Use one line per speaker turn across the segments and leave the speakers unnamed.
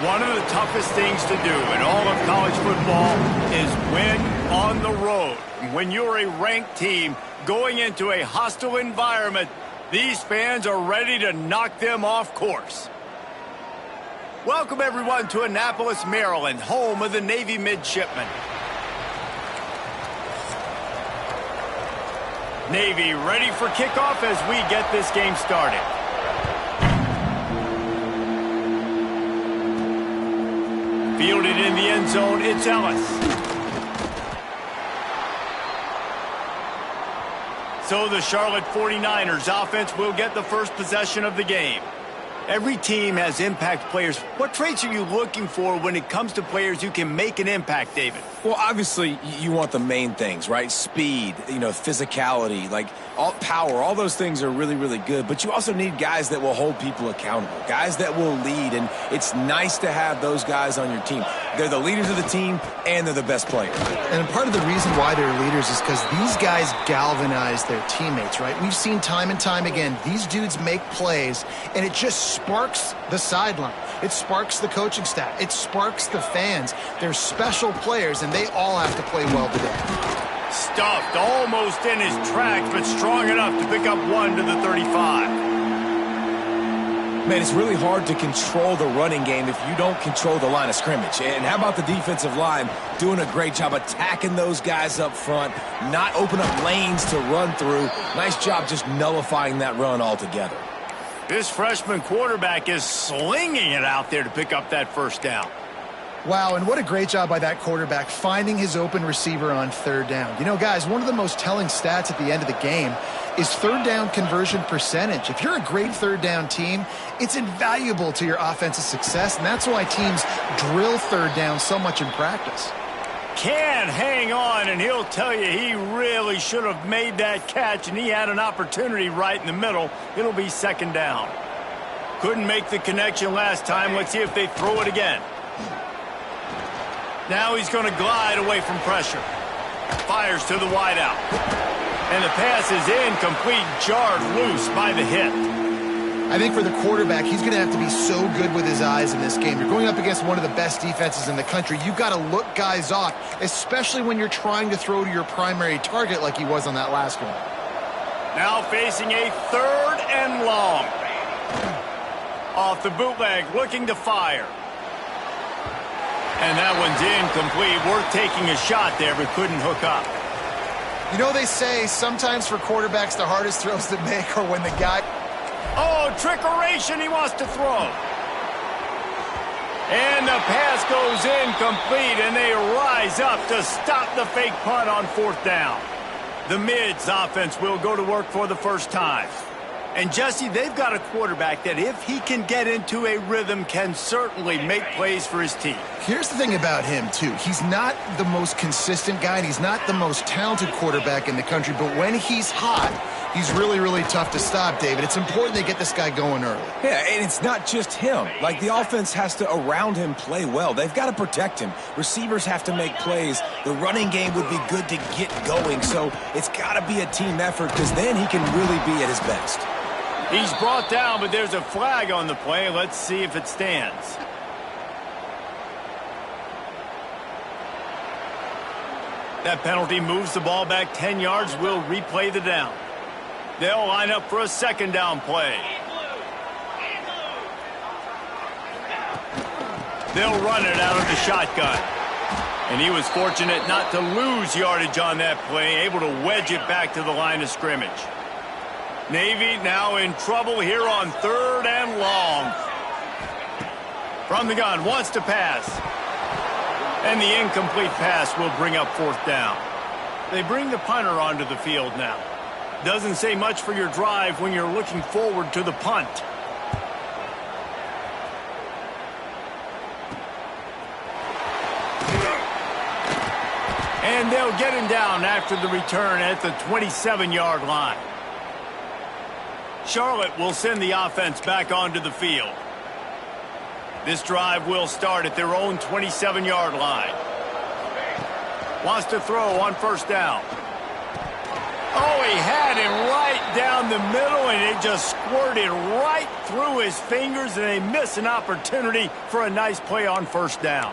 One of the toughest things to do in all of college football is win on the road. When you're a ranked team going into a hostile environment, these fans are ready to knock them off course. Welcome, everyone, to Annapolis, Maryland, home of the Navy Midshipmen. Navy ready for kickoff as we get this game started. Fielded in the end zone, it's Ellis. So the Charlotte 49ers offense will get the first possession of the game. Every team has impact players. What traits are you looking for when it comes to players who can make an impact, David?
Well, obviously, you want the main things, right? Speed, physicality, power. All those things are really, really good. But you also need guys that will hold people accountable, guys that will lead. And it's nice to have those guys on your team. They're the leaders of the team, and they're the best players.
And part of the reason why they're leaders is because these guys galvanize their teammates, right? We've seen time and time again, these dudes make plays, and it just sparks the sideline. It sparks the coaching staff. It sparks the fans. They're special players, and they all have to play well today.
Stuffed almost in his tracks, but strong enough to pick up one to the 35.
Man, it's really hard to control the running game if you don't control the line of scrimmage. And how about the defensive line doing a great job attacking those guys up front, not open up lanes to run through. Nice job just nullifying that run altogether.
This freshman quarterback is slinging it out there to pick up that first down.
Wow, and what a great job by that quarterback finding his open receiver on third down. You know, guys, one of the most telling stats at the end of the game is third down conversion percentage. If you're a great third down team, it's invaluable to your offensive success, and that's why teams drill third down so much in practice.
Can hang on, and he'll tell you he really should have made that catch, and he had an opportunity right in the middle. It'll be second down. Couldn't make the connection last time. Let's see if they throw it again. Now he's going to glide away from pressure. Fires to the wideout. And the pass is incomplete, jarred loose by the hit.
I think for the quarterback, he's going to have to be so good with his eyes in this game. You're going up against one of the best defenses in the country. You've got to look guys off, especially when you're trying to throw to your primary target like he was on that last one.
Now facing a third and long. Off the bootleg, looking to fire. And that one's incomplete. Worth taking a shot there, but couldn't hook up.
You know, they say sometimes for quarterbacks the hardest throws to make are when the guy...
Oh, trickeration, he wants to throw. And the pass goes incomplete, and they rise up to stop the fake punt on fourth down. The Mids offense will go to work for the first time. And, Jesse, they've got a quarterback that if he can get into a rhythm can certainly make plays for his team.
Here's the thing about him, too. He's not the most consistent guy, and he's not the most talented quarterback in the country, but when he's hot, he's really, really tough to stop, David. It's important they get this guy going early.
Yeah, and it's not just him. The offense has to, around him, play well. They've got to protect him. Receivers have to make plays. The running game would be good to get going, so it's got to be a team effort because then he can really be at his best.
He's brought down, but there's a flag on the play. Let's see if it stands. That penalty moves the ball back 10 yards. We'll replay the down. They'll line up for a second down play. They'll run it out of the shotgun. And he was fortunate not to lose yardage on that play, able to wedge it back to the line of scrimmage. Navy now in trouble here on third and long. From the gun, wants to pass. And the incomplete pass will bring up fourth down. They bring the punter onto the field now. Doesn't say much for your drive when you're looking forward to the punt. And they'll get him down after the return at the 27-yard line. Charlotte will send the offense back onto the field. This drive will start at their own 27-yard line. Wants to throw on first down. Oh, he had him right down the middle, and it just squirted right through his fingers, and they miss an opportunity for a nice play on first down.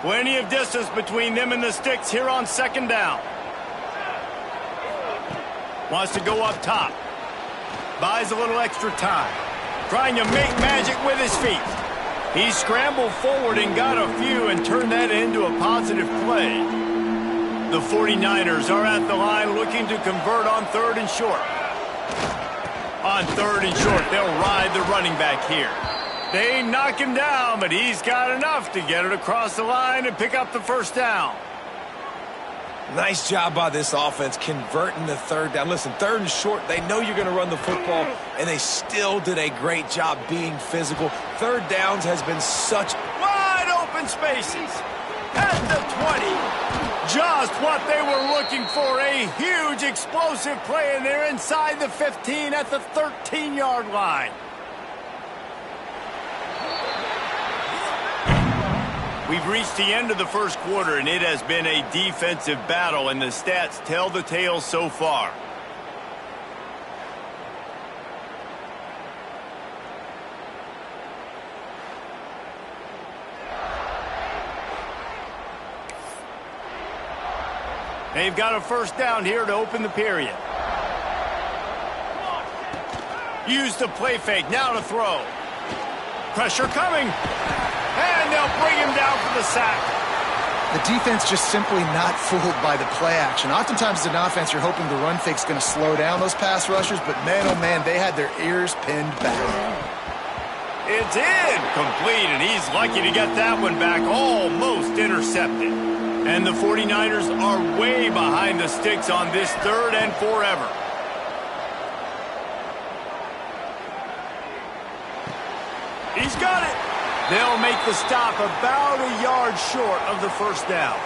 Plenty of distance between them and the sticks here on second down. Wants to go up top. Buys a little extra time. Trying to make magic with his feet. He scrambled forward and got a few and turned that into a positive play. The 49ers are at the line looking to convert on third and short. On third and short, they'll ride the running back here. They knock him down, but he's got enough to get it across the line and pick up the first down.
Nice job by this offense converting the third down. Listen, third and short, they know you're going to run the football, and they still did a great job being physical. Third downs has been such
wide open spaces at the 20. Just what they were looking for, a huge explosive play, and they're inside the 15 at the 13-yard line. We've reached the end of the first quarter, and it has been a defensive battle, and the stats tell the tale so far. They've got a first down here to open the period. Use the play fake, now to throw. Pressure coming. And they'll bring him down for the sack.
The defense just simply not fooled by the play action. Oftentimes as an offense, you're hoping the run fake's going to slow down those pass rushers, but man, oh man, they had their ears pinned back.
It's incomplete, and he's lucky to get that one back, almost intercepted. And the 49ers are way behind the sticks on this third and forever. He's got it. They'll make the stop about a yard short of the first down.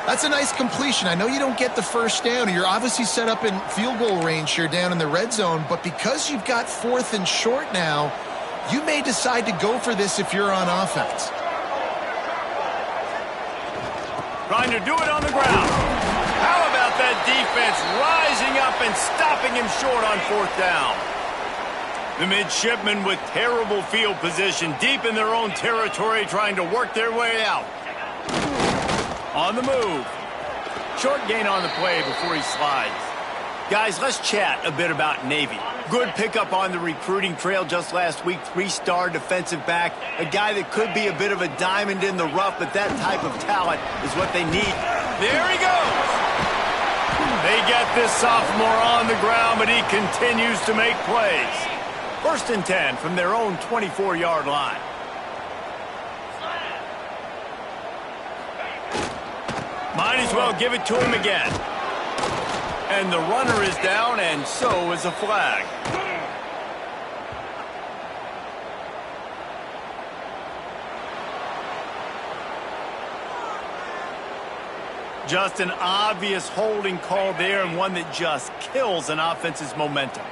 That's a nice completion. I know you don't get the first down, and you're obviously set up in field goal range here down in the red zone, but because you've got fourth and short now, you may decide to go for this if you're on offense.
Trying to do it on the ground. How about that defense rising up and stopping him short on fourth down? The midshipmen with terrible field position deep in their own territory trying to work their way out. On the move. Short gain on the play before he slides. Guys, let's chat a bit about Navy. Good pickup on the recruiting trail just last week. 3-star defensive back. A guy that could be a bit of a diamond in the rough, but that type of talent is what they need. There he goes. They get this sophomore on the ground, but he continues to make plays. First and 10 from their own 24-yard line. Might as well give it to him again. And the runner is down, and so is a flag. Just an obvious holding call there, and one that just kills an offense's momentum.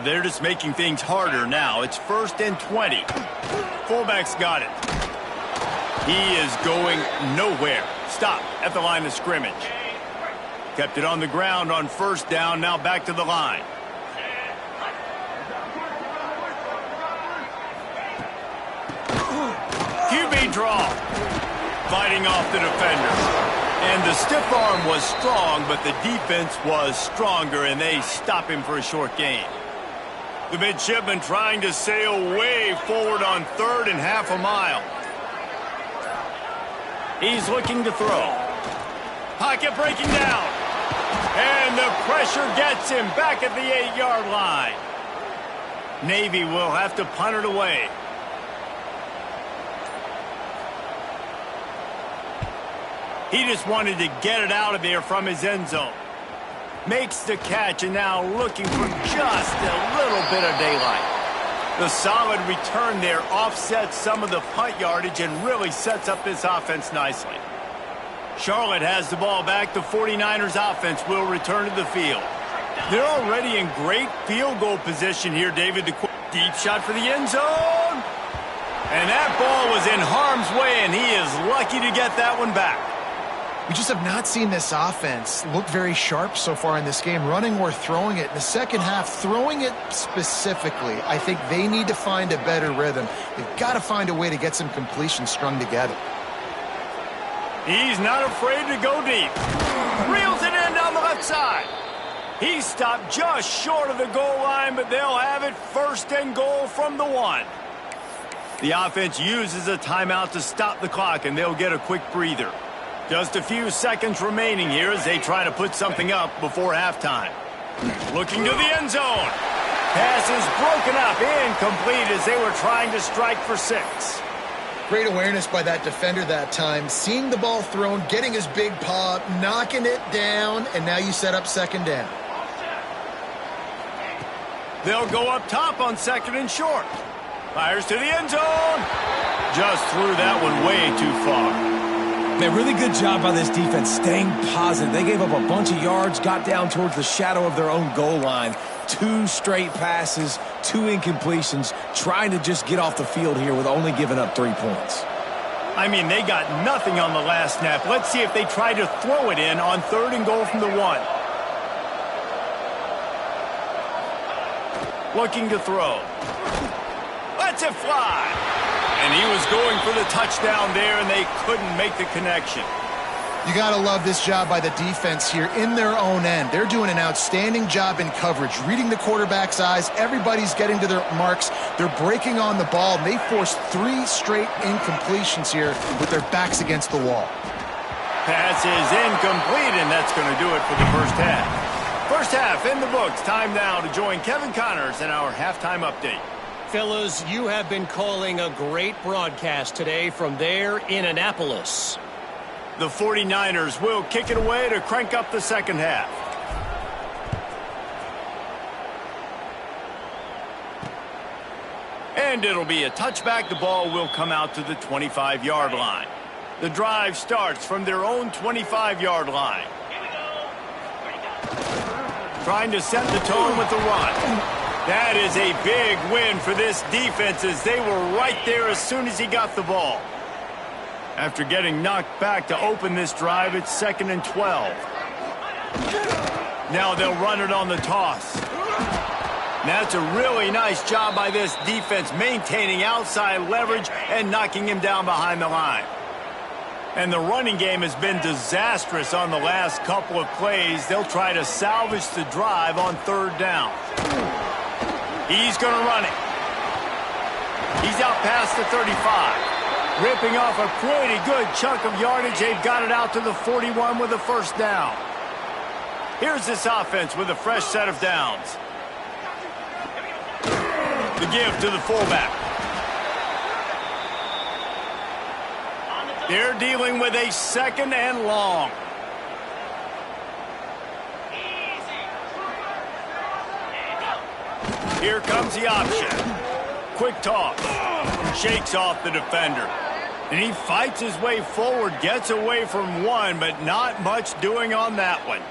They're just making things harder now. It's first and 20. Fullback's got it. He is going nowhere. Stop at the line of scrimmage. Kept it on the ground on first down, now back to the line. QB draw. Fighting off the defender. And the stiff arm was strong, but the defense was stronger, and they stop him for a short gain. The midshipman trying to sail way forward on third and half a mile. He's looking to throw. Pocket breaking down. And the pressure gets him back at the 8-yard line. Navy will have to punt it away. He just wanted to get it out of there from his end zone. Makes the catch, and now looking for just a little bit of daylight. The solid return there offsets some of the punt yardage and really sets up this offense nicely. Charlotte has the ball back. The 49ers offense will return to the field. They're already in great field goal position here, David. The deep shot for the end zone. And that ball was in harm's way, and he is lucky to get that one back.
We just have not seen this offense look very sharp so far in this game, running or throwing it. In the second half, throwing it specifically, I think they need to find a better rhythm. They've got to find a way to get some completions strung together.
He's not afraid to go deep. Reels it in down the left side. He stopped just short of the goal line, but they'll have it 1st and goal from the 1. The offense uses a timeout to stop the clock, and they'll get a quick breather. Just a few seconds remaining here as they try to put something up before halftime. Looking to the end zone. Pass is broken up, incomplete as they were trying to strike for 6.
Great awareness by that defender that time. Seeing the ball thrown, getting his big paw, knocking it down, and now you set up 2nd down.
They'll go up top on 2nd and short. Fires to the end zone. Just threw that one way too far.
Man, really good job by this defense staying positive. They gave up a bunch of yards, got down towards the shadow of their own goal line. 2 straight passes, 2 incompletions, trying to just get off the field here with only giving up 3 points.
I mean, they got nothing on the last snap. Let's see if they try to throw it in on 3rd and goal from the 1. Looking to throw. Lets it fly. And he was going for the touchdown there, and they couldn't make the connection.
You got to love this job by the defense here in their own end. They're doing an outstanding job in coverage, reading the quarterback's eyes. Everybody's getting to their marks. They're breaking on the ball, and they forced 3 straight incompletions here with their backs against the wall.
Pass is incomplete, and that's going to do it for the first half. First half in the books. Time now to join Kevin Connors in our halftime update.
Fellas, you have been calling a great broadcast today from there in Annapolis.
The 49ers will kick it away to crank up the second half. And it'll be a touchback. The ball will come out to the 25-yard line. The drive starts from their own 25-yard line. Trying to set the tone with the run. That is a big win for this defense as they were right there as soon as he got the ball. After getting knocked back to open this drive, it's 2nd and 12. Now they'll run it on the toss. That's a really nice job by this defense maintaining outside leverage and knocking him down behind the line. And the running game has been disastrous on the last couple of plays. They'll try to salvage the drive on 3rd down. He's going to run it. He's out past the 35. Ripping off a pretty good chunk of yardage. They've got it out to the 41 with a 1st down. Here's this offense with a fresh set of downs. The give to the fullback. They're dealing with a 2nd and long. Here comes the option. Quick toss. Shakes off the defender. And he fights his way forward, gets away from one, but not much doing on that one.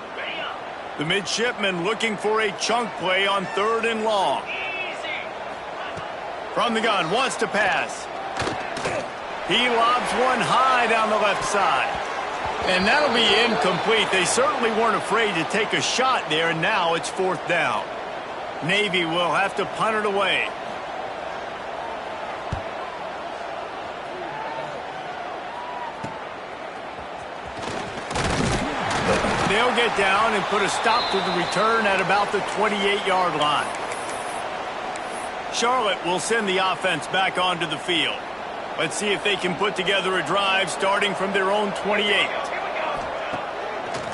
The midshipman looking for a chunk play on 3rd and long. From the gun, wants to pass. He lobs one high down the left side. And that'll be incomplete. They certainly weren't afraid to take a shot there, and now it's 4th down. Navy will have to punt it away. They'll get down and put a stop to the return at about the 28-yard line. Charlotte will send the offense back onto the field. Let's see if they can put together a drive starting from their own 28.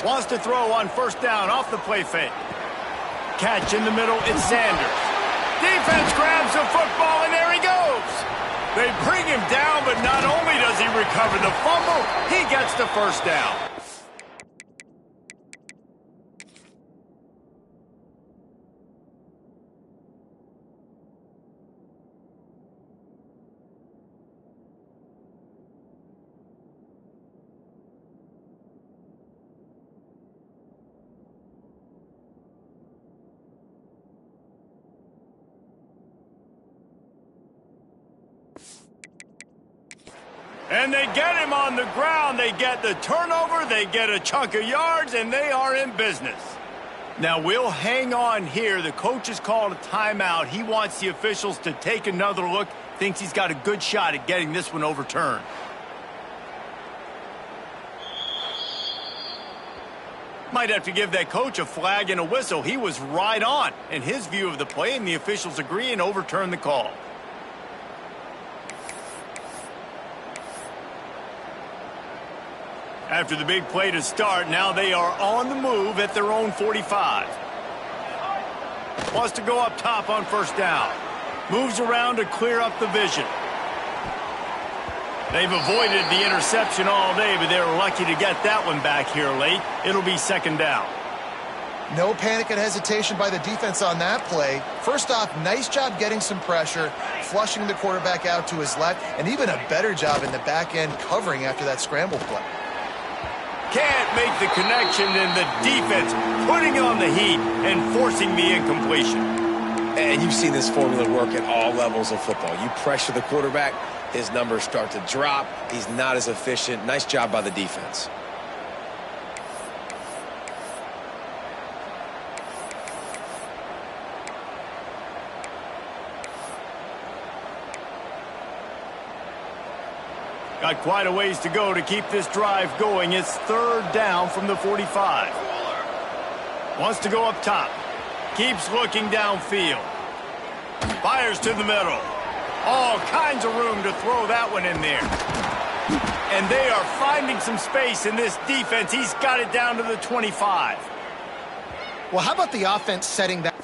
Wants to throw on 1st down off the play fake. Catch in the middle, it's Sanders. Defense grabs the football, and there he goes. They bring him down, but not only does he recover the fumble, he gets the 1st down. And they get him on the ground. They get the turnover. They get a chunk of yards, and they are in business. Now, we'll hang on here. The coach has called a timeout. He wants the officials to take another look. Thinks he's got a good shot at getting this one overturned. Might have to give that coach a flag and a whistle. He was right on in his view of the play, and the officials agree and overturn the call. After the big play to start, now they are on the move at their own 45. Wants to go up top on first down. Moves around to clear up the vision. They've avoided the interception all day, but they're lucky to get that one back here late. It'll be second down.
No panic and hesitation by the defense on that play. First off, nice job getting some pressure, flushing the quarterback out to his left, and even a better job in the back end covering after that scramble play.
Can't make the connection, and the defense putting on the heat and forcing the incompletion.
And you've seen this formula work at all levels of football. You pressure the quarterback, his numbers start to drop. He's not as efficient. Nice job by the defense.
Got quite a ways to go to keep this drive going. It's third down from the 45. Wants to go up top. Keeps looking downfield. Fires to the middle. All kinds of room to throw that one in there. And they are finding some space in this defense. He's got it down to the 25.
Well, how about the offense setting that?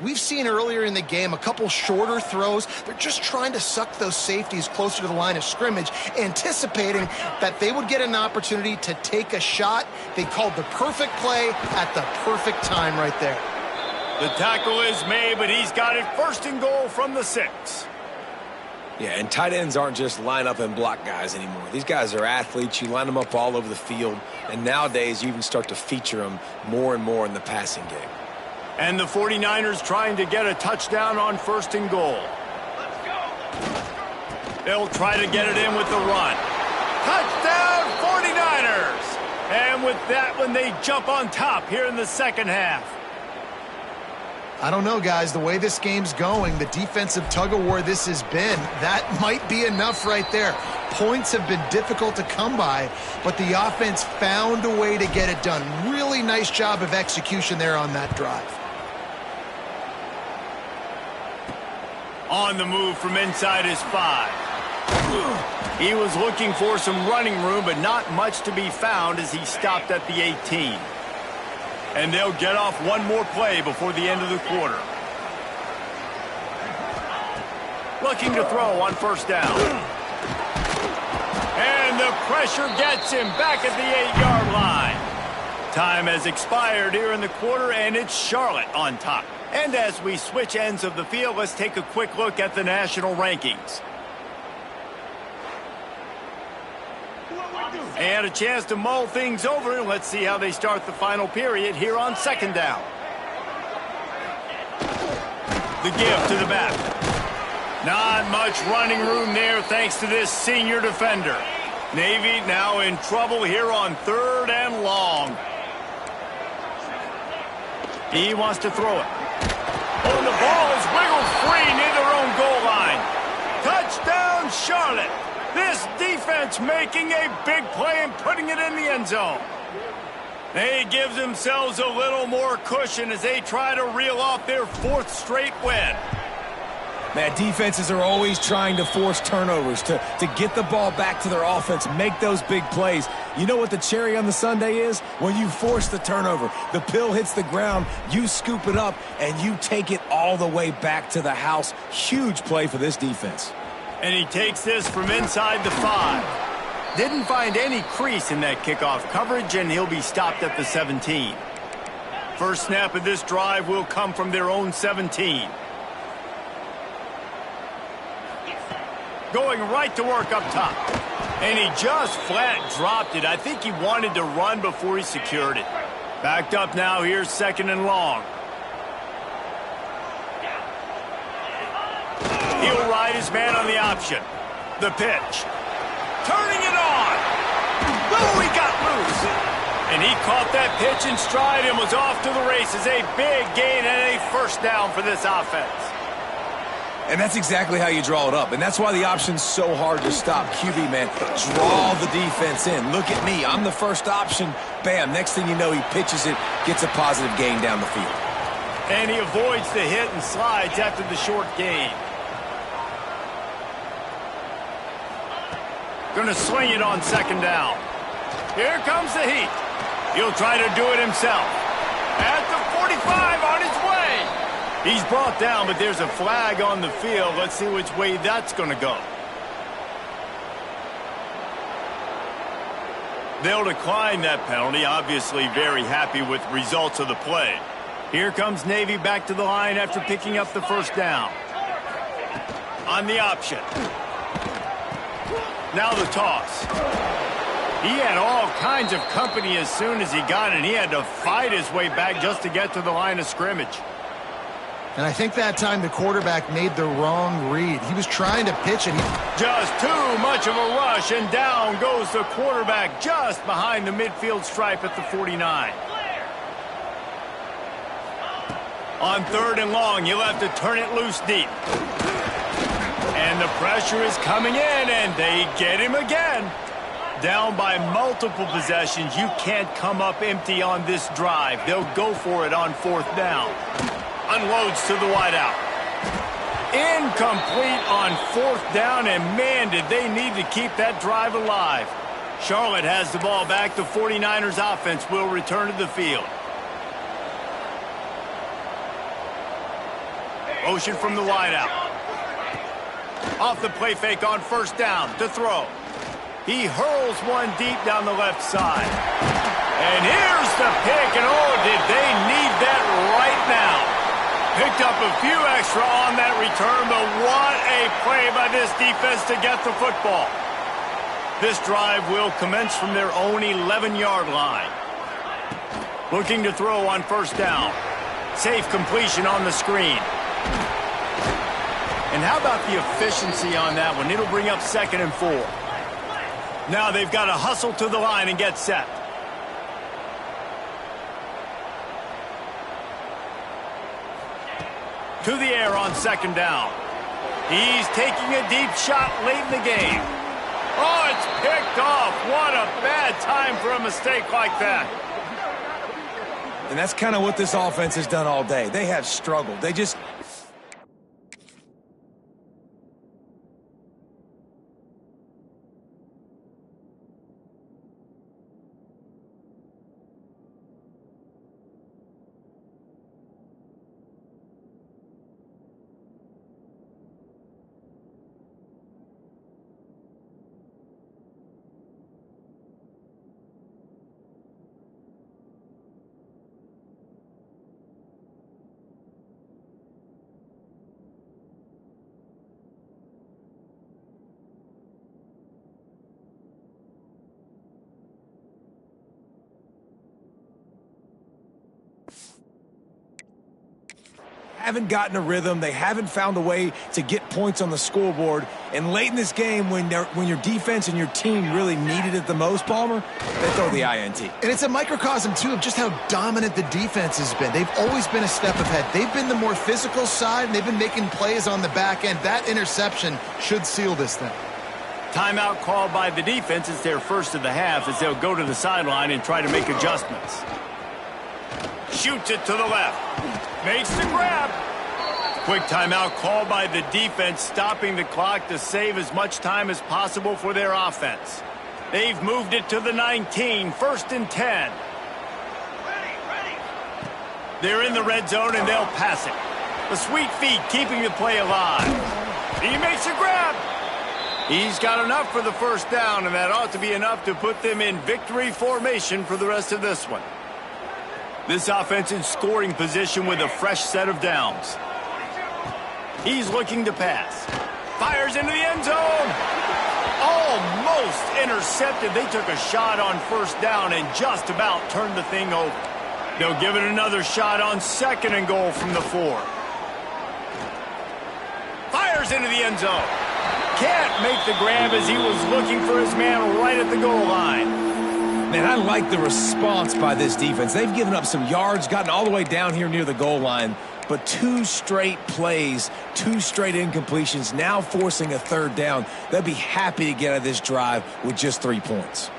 We've seen earlier in the game a couple shorter throws. They're just trying to suck those safeties closer to the line of scrimmage, anticipating that they would get an opportunity to take a shot. They called the perfect play at the perfect time right there.
The tackle is made, but he's got it first and goal from the 6.
Yeah, and tight ends aren't just line up and block guys anymore. These guys are athletes. You line them up all over the field, and nowadays you even start to feature them more and more in the passing game.
And the 49ers trying to get a touchdown on first and goal.
Let's go.
They'll try to get it in with the run. Touchdown 49ers! And with that one, they jump on top here in the second half.
I don't know, guys. The way this game's going, the defensive tug-of-war this has been, that might be enough right there. Points have been difficult to come by, but the offense found a way to get it done. Really nice job of execution there on that drive.
On the move from inside his 5. He was looking for some running room, but not much to be found as he stopped at the 18. And they'll get off one more play before the end of the quarter. Looking to throw on first down. And the pressure gets him back at the 8-yard line. Time has expired here in the quarter, and it's Charlotte on top. And as we switch ends of the field, let's take a quick look at the national rankings. And a chance to mull things over. Let's see how they start the final period here on second down. The give to the back. Not much running room there thanks to this senior defender. Navy now in trouble here on third and long. He wants to throw it. Oh, the ball is wiggled free near their own goal line. Touchdown, Charlotte. This defense making a big play and putting it in the end zone. They give themselves a little more cushion as they try to reel off their 4th straight win.
Man, defenses are always trying to force turnovers, to get the ball back to their offense, make those big plays. You know what the cherry on the sundae is? When you force the turnover, the pill hits the ground, you scoop it up, and you take it all the way back to the house. Huge play for this defense.
And he takes this from inside the 5. Didn't find any crease in that kickoff coverage, and he'll be stopped at the 17. First snap of this drive will come from their own 17. Going right to work up top. And he just flat dropped it. I think he wanted to run before he secured it. Backed up now. Here's second and long. He'll ride his man on the option. The pitch. Turning it on. Oh, he got loose. And he caught that pitch in stride and was off to the races. A big gain and a first down for this offense.
And that's exactly how you draw it up. And that's why the option's so hard to stop. QB, man, draw the defense in. Look at me. I'm the first option. Bam. Next thing you know, he pitches it, gets a positive gain down the field.
And he avoids the hit and slides after the short gain. Going to swing it on second down. Here comes the heat. He'll try to do it himself. At the 45, on his way. He's brought down, but there's a flag on the field. Let's see which way that's going to go. They'll decline that penalty. Obviously very happy with results of the play. Here comes Navy back to the line after picking up the first down. On the option. Now the toss. He had all kinds of company as soon as he got it. He had to fight his way back just to get to the line of scrimmage.
And I think that time the quarterback made the wrong read. He was trying to pitch it.
Just too much of a rush, and down goes the quarterback just behind the midfield stripe at the 49. On third and long, you'll have to turn it loose deep. And the pressure is coming in, and they get him again. Down by multiple possessions, you can't come up empty on this drive. They'll go for it on fourth down. Unloads to the wideout. Incomplete on fourth down, and man, did they need to keep that drive alive. Charlotte has the ball back. The 49ers offense will return to the field. Motion from the wideout. Off the play fake on first down to throw. He hurls one deep down the left side. And here's the pick, and oh, did they need that right now. Picked up a few extra on that return, but what a play by this defense to get the football. This drive will commence from their own 11-yard line. Looking to throw on first down. Safe completion on the screen. And how about the efficiency on that one? It'll bring up second and 4. Now they've got to hustle to the line and get set. To the air on second down. He's taking a deep shot late in the game. Oh, it's picked off. What a bad time for a mistake like that.
And that's kind of what this offense has done all day. They have struggled. They just... haven't gotten a rhythm. They haven't found a way to get points on the scoreboard. And late in this game, when your defense and your team really needed it the most, Palmer, they throw the INT.
And it's a microcosm, too, of just how dominant the defense has been. They've always been a step ahead. They've been the more physical side, and they've been making plays on the back end. That interception should seal this thing.
Timeout called by the defense. It's their first of the half as they'll go to the sideline and try to make adjustments. Shoots it to the left. Makes the grab. Quick timeout called by the defense, stopping the clock to save as much time as possible for their offense. They've moved it to the 19, first and 10. They're in the red zone, and they'll pass it. The sweet feet keeping the play alive. He makes a grab. He's got enough for the first down, and that ought to be enough to put them in victory formation for the rest of this one. This offense in scoring position with a fresh set of downs. He's looking to pass. Fires into the end zone. Almost intercepted. They took a shot on first down and just about turned the thing over. They'll give it another shot on 2nd and goal from the 4. Fires into the end zone. Can't make the grab as he was looking for his man right at the goal line.
Man, I like the response by this defense. They've given up some yards, gotten all the way down here near the goal line, but 2 straight plays, 2 straight incompletions, now forcing a 3rd down. They'll be happy to get out of this drive with just 3 points.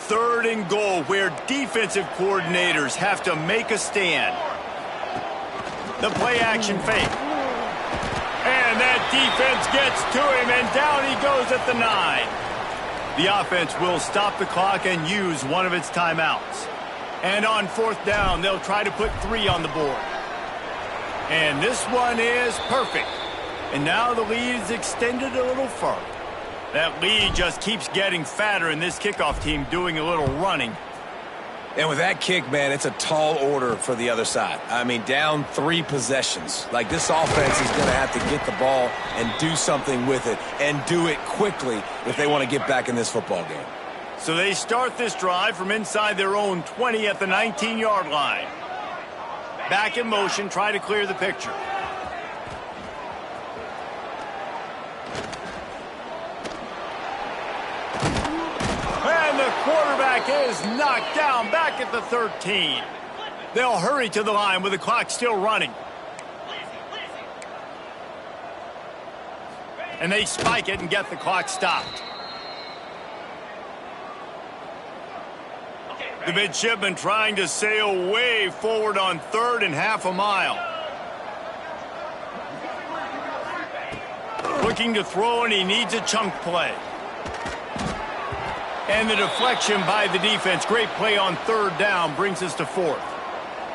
Third and goal, where defensive coordinators have to make a stand. The play-action fake. And that defense gets to him, and down he goes at the 9. The offense will stop the clock and use one of its timeouts. And on 4th down, they'll try to put 3 on the board. And this one is perfect. And now the lead is extended a little further. That lead just keeps getting fatter, and this kickoff team doing a little running.
And with that kick, man, it's a tall order for the other side. I mean, down 3 possessions. Like, this offense is going to have to get the ball and do something with it, and do it quickly if they want to get back in this football game.
So they start this drive from inside their own 20 at the 19-yard line. Back in motion, try to clear the picture. And the quarterback is knocked down back at the 13. They'll hurry to the line with the clock still running. And they spike it and get the clock stopped. The midshipman trying to sail way forward on 3rd and half a mile. Looking to throw, and he needs a chunk play. And the deflection by the defense. Great play on 3rd down brings us to 4th.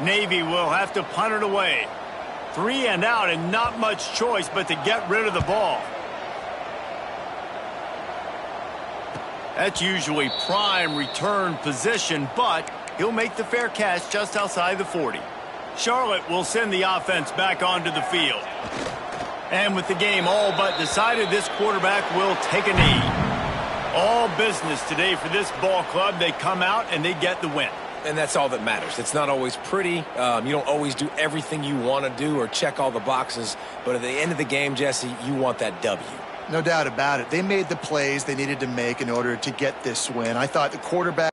Navy will have to punt it away. 3 and out, and not much choice but to get rid of the ball. That's usually prime return position, but he'll make the fair catch just outside the 40. Charlotte will send the offense back onto the field. And with the game all but decided, this quarterback will take a knee. All business today for this ball club. They come out and they get the win.
And that's all that matters. It's not always pretty. You don't always do everything you want to do or check all the boxes. But at the end of the game, Jesse, you want that W.
No doubt about it. They made the plays they needed to make in order to get this win. I thought the quarterback...